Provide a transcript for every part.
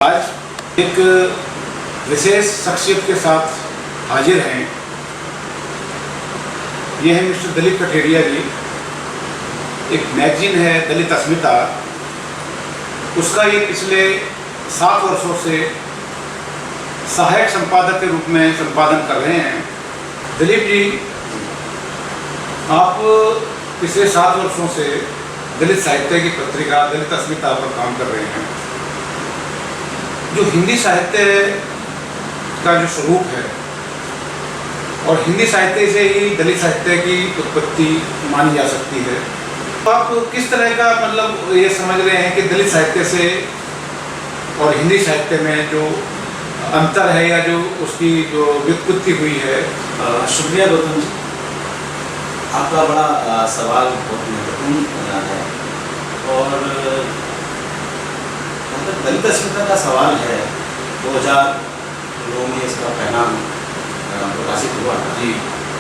आज एक विशेष शख्सियत के साथ हाजिर हैं। ये है मिस्टर दलित कठेरिया जी। एक मैगजीन है दलित अस्मिता, उसका ये पिछले 7 वर्षों से सहायक संपादक के रूप में संपादन कर रहे हैं। दिलीप जी, आप पिछले 7 वर्षों से दलित साहित्य की पत्रिका दलित अस्मिता पर काम कर रहे हैं। जो हिंदी साहित्य का जो स्वरूप है और हिंदी साहित्य से ही दलित साहित्य की उत्पत्ति मानी जा सकती है, तो आप किस तरह का मतलब ये समझ रहे हैं कि दलित साहित्य से और हिंदी साहित्य में जो अंतर है या जो उसकी जो व्युत्पत्ति हुई है? शुक्रिया गौतम जी, आपका बड़ा सवाल बहुत महत्वपूर्ण है। और दलित अस्मिता का सवाल है, 2009 में इसका पहला प्रकाशित हुआ था जी।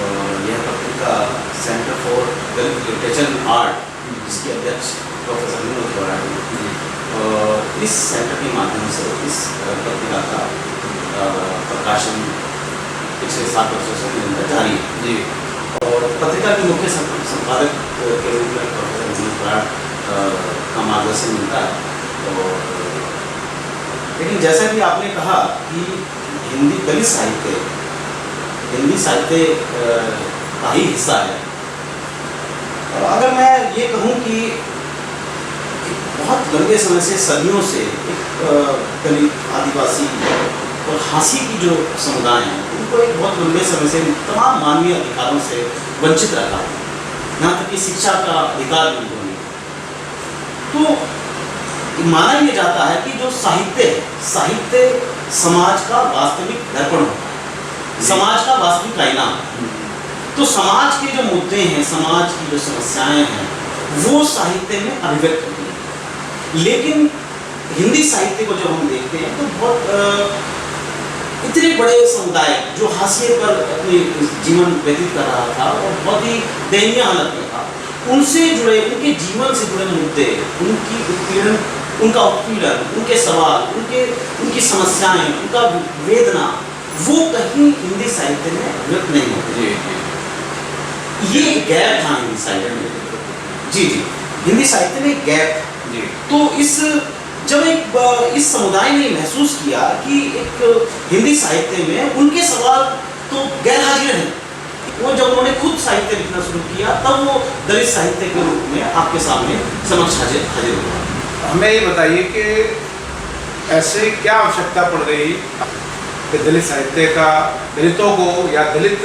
और यह पत्रिका centre for Dalit literature and art, जिसके अध्यक्ष प्रोफेसर विनोद गौड़ा हैं, और इस सेंटर के माध्यम से इस पत्रिका का प्रकाशन पिछले 7 वर्षों से निरंतर जारी है जी। और पत्रिका के मुख्य संपादक के रूप में प्रोफेसर विनोद गौड़ा का मार्गदर्शन मिलता है। और लेकिन जैसा कि आपने कहा कि दलित साहित्य हिंदी साहित्य का ही हिस्सा है। और अगर मैं ये कहूँ कि बहुत लंबे समय से, सदियों से दलित, आदिवासी और खासी की जो समुदाय हैं, उनको एक बहुत लंबे समय से तमाम मानवीय अधिकारों से वंचित रखा है, यहाँ तक कि शिक्षा का अधिकार भी होने। तो माना यह जाता है कि जो साहित्य समाज का वास्तविक दर्पण होता है, समाज का वास्तविक आईना। तो समाज के जो मुद्दे हैं, समाज की जो समस्याएं हैं, वो साहित्य में अभिव्यक्त होती हैं। लेकिन हिंदी साहित्य को जब हम देखते हैं तो बहुत इतने बड़े समुदाय जो हाशिए पर अपने जीवन व्यतीत कर रहा था और बहुत ही दयनीय हालत में था, उनसे जुड़े, उनके जीवन से जुड़े मुद्दे, उनका उत्पीड़न, उनके सवाल, उनकी समस्याएं, उनका वेदना, वो कहीं हिंदी साहित्य में व्यक्त नहीं होते। ये गैप था हिंदी साहित्य में। जी, हिंदी साहित्य में गैप। तो जब इस समुदाय ने महसूस किया कि एक हिंदी साहित्य में उनके सवाल तो गैर हाजिर हैं, वो जब उन्होंने खुद साहित्य लिखना शुरू किया, तब वो दलित साहित्य के रूप में आपके सामने समक्ष हाजिर हुआ। हमें ये बताइए कि ऐसे क्या आवश्यकता पड़ रही कि दलित साहित्य का दलितों को या दलित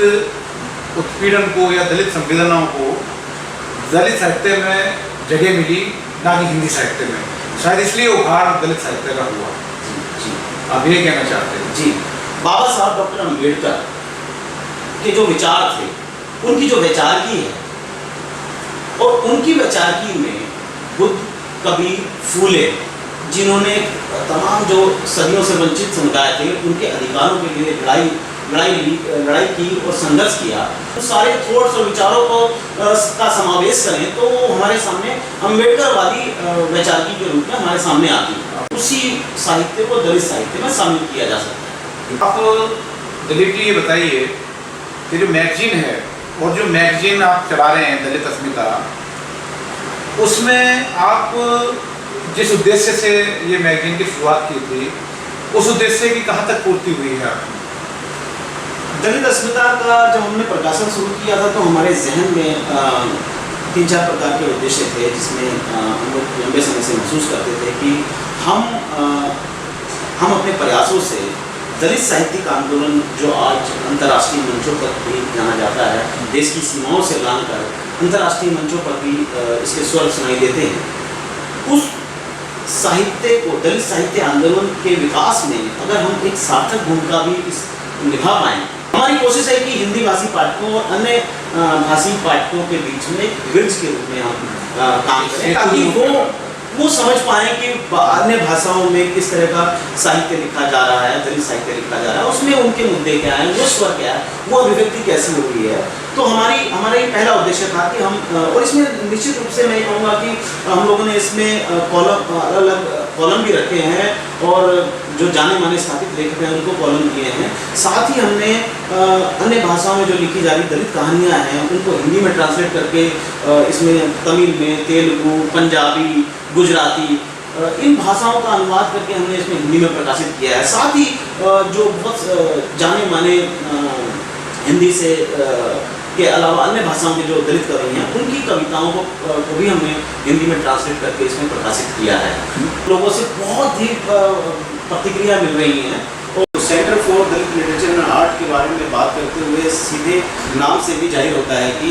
उत्पीड़न को या दलित संवेदनाओं को दलित साहित्य में जगह मिली, ना कि हिंदी साहित्य में? शायद इसलिए उभार दलित साहित्य का हुआ। जी, आप ये कहना चाहते हैं? जी, बाबा साहब डॉक्टर अम्बेडकर के जो विचार थे, उनकी जो वैचारिकी है, और उनकी वैचारिकी में बुद्ध, कबीर, फूले, जिन्होंने तमाम जो सदियों से वंचित समुदाय थे, उनके अधिकारों के लिए लड़ाई की और संघर्ष किया, तो सारे थॉट्स और विचारों को का समावेश करें तो वो हमारे सामने अम्बेडकरवादी वैचारिकी के रूप में हमारे सामने आती है। उसी साहित्य को दलित साहित्य में शामिल किया जा सकता है। आप दिलीप जी ये बताइए कि जो मैगजीन है और जो मैगजीन आप चला रहे हैं दलित अस्मिता, उसमें आप जिस उद्देश्य से ये मैगजीन की शुरुआत की थी, उस उद्देश्य की कहाँ तक पूर्ति हुई है? दलित अस्मिता का जब हमने प्रकाशन शुरू किया था तो हमारे जहन में 3-4 प्रकार के उद्देश्य थे, जिसमें हम लोग लंबे समय से महसूस करते थे कि हम अपने प्रयासों से दलित साहित्यिक आंदोलन, जो आज अंतर्राष्ट्रीय मंचों पर भी जाना जाता है, देश की सीमाओं से लांघकर अंतर्राष्ट्रीय मंचों पर भी इसके स्वर सुनाई देते हैं, उस साहित्य को, दलित साहित्य आंदोलन के विकास में अगर हम एक सार्थक भूमिका भी निभा पाएँ। हमारी कोशिश है कि हिंदी भाषी पाठकों और अन्य भाषी पाठकों के बीच में एक ब्रिज के रूप में हम काम करें, ताकि वो समझ पाएँ कि अन्य भाषाओं में किस तरह का साहित्य लिखा जा रहा है, दलित साहित्य लिखा जा रहा है, उसमें उनके मुद्दे क्या हैं, वो स्वर क्या है, वो अभिव्यक्ति कैसी हो रही है। तो हमारा ये पहला उद्देश्य था कि हम, और इसमें निश्चित रूप से मैं कहूँगा कि हम लोगों ने इसमें कॉलम अलग अलग कॉलम भी रखे हैं और जो जाने माने स्थापित लेखक हैं उनको कॉलम दिए हैं। साथ ही हमने अन्य भाषाओं में जो लिखी जा रही दलित कहानियाँ हैं उनको हिंदी में ट्रांसलेट करके इसमें तमिल में, तेलुगु, पंजाबी, गुजराती इन भाषाओं का अनुवाद करके हमने इसमें हिंदी में प्रकाशित किया है। साथ ही जो बहुत जाने माने हिंदी से के अलावा अन्य भाषाओं के जो दलित कवि हैं उनकी कविताओं को भी हमने हिंदी में ट्रांसलेट करके इसमें प्रकाशित किया है। लोगों से बहुत ही प्रतिक्रिया मिल रही है। और centre for Dalit literature and art के बारे में बात करते हुए सीधे नाम से भी जाहिर होता है कि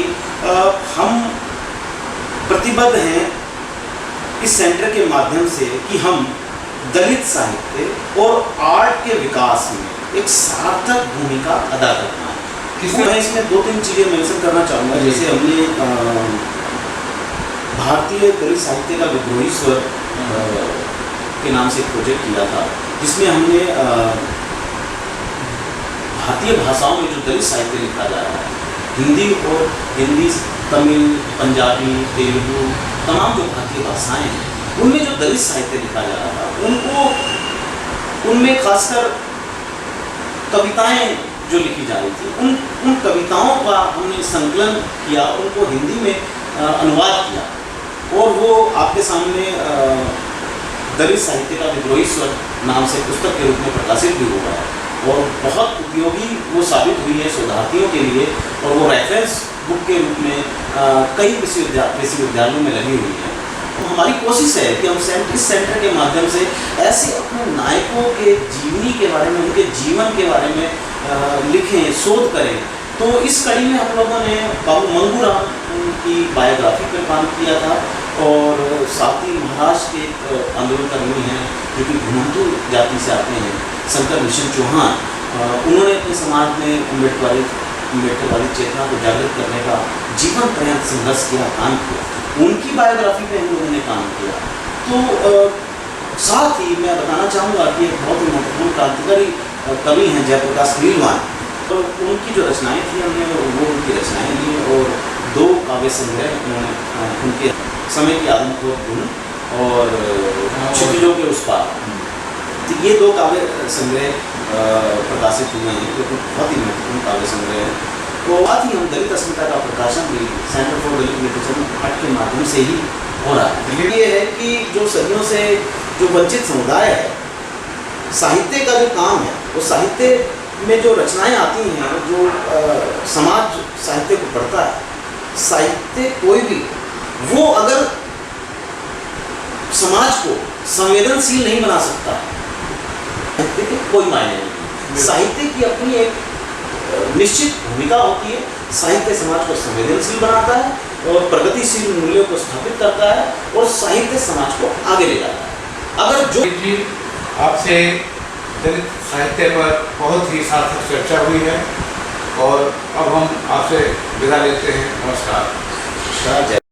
हम प्रतिबद्ध हैं इस सेंटर के माध्यम से कि हम दलित साहित्य और आर्ट के विकास में एक सार्थक भूमिका अदा करना है। मैं इसमें 2-3 चीज़ें मेंशन करना चाहूँगा। जैसे हमने भारतीय दलित साहित्य का विद्रोही स्वर के नाम से एक प्रोजेक्ट किया था, जिसमें हमने भारतीय भाषाओं में जो दलित साहित्य लिखा जा रहा है, हिंदी, तमिल, पंजाबी, तेलुगु, तमाम जो भारतीय भाषाएं हैं उनमें जो दलित साहित्य लिखा जा रहा था उनमें खासकर कविताएं जो लिखी जा रही थी उन कविताओं का हमने संकलन किया, उनको हिंदी में अनुवाद किया और वो आपके सामने दलित साहित्य का विद्रोही स्वर नाम से पुस्तक के रूप में प्रकाशित भी हुआ है और बहुत उपयोगी वो साबित हुई है शोधार्थियों के लिए और वो रेफरेंस बुक के रूप में कई विश्वविद्यालयों में लगी हुई है। तो हमारी कोशिश है कि हम इस सेंटर के माध्यम से ऐसे अपने नायकों के जीवनी के बारे में, उनके जीवन के बारे में लिखें, शोध करें। तो इस कड़ी में हम लोगों ने बाबू मंगूराम की बायोग्राफी पर काम किया था और साथ ही महाराष्ट्र के एक आंदोलनकर्मी हैं जो कि घुमंतू जाति से आते हैं, शंकर मिशन चौहान। उन्होंने अपने समाज में अम्बेडकरवादी चेतना को जागृत करने का जीवन पर्यंत संघर्ष किया, काम किया। उनकी बायोग्राफी पे हम लोगों ने काम किया। तो साथ ही मैं बताना चाहूँगा कि एक बहुत ही महत्वपूर्ण क्रांतिकारी कवि हैं जयप्रकाश नीलवान। तो उनकी जो रचनाएं थी हमने वो उनकी रचनाएं ली और 2 काव्य संग्रह उन्होंने उनके समय की आदमखोर धुन और क्षितिजों के उस पार, तो ये 2 काव्य संग्रह प्रकाशित हुए हैं जो बहुत ही महत्वपूर्ण काव्य संग्रह है। तो आज ही हम दलित अस्मिता का प्रकाशन भी centre for Dalit literature and art के माध्यम से ही हो रहा है। ये है कि जो सदियों से जो वंचित समुदाय है, साहित्य का जो काम है वो साहित्य में जो रचनाएं आती हैं, जो समाज साहित्य को पढ़ता है, साहित्य कोई भी वो अगर समाज को संवेदनशील नहीं बना सकता, साहित्य के कोई मायने नहीं। साहित्य की अपनी एक निश्चित भूमिका होती है। साहित्य समाज को संवेदनशील बनाता है और प्रगतिशील मूल्यों को स्थापित करता है और साहित्य समाज को आगे ले जाता है। अगर जो आपसे दलित साहित्य पर बहुत ही सार्थक चर्चा हुई है और अब हम आपसे विदा लेते हैं। नमस्कार।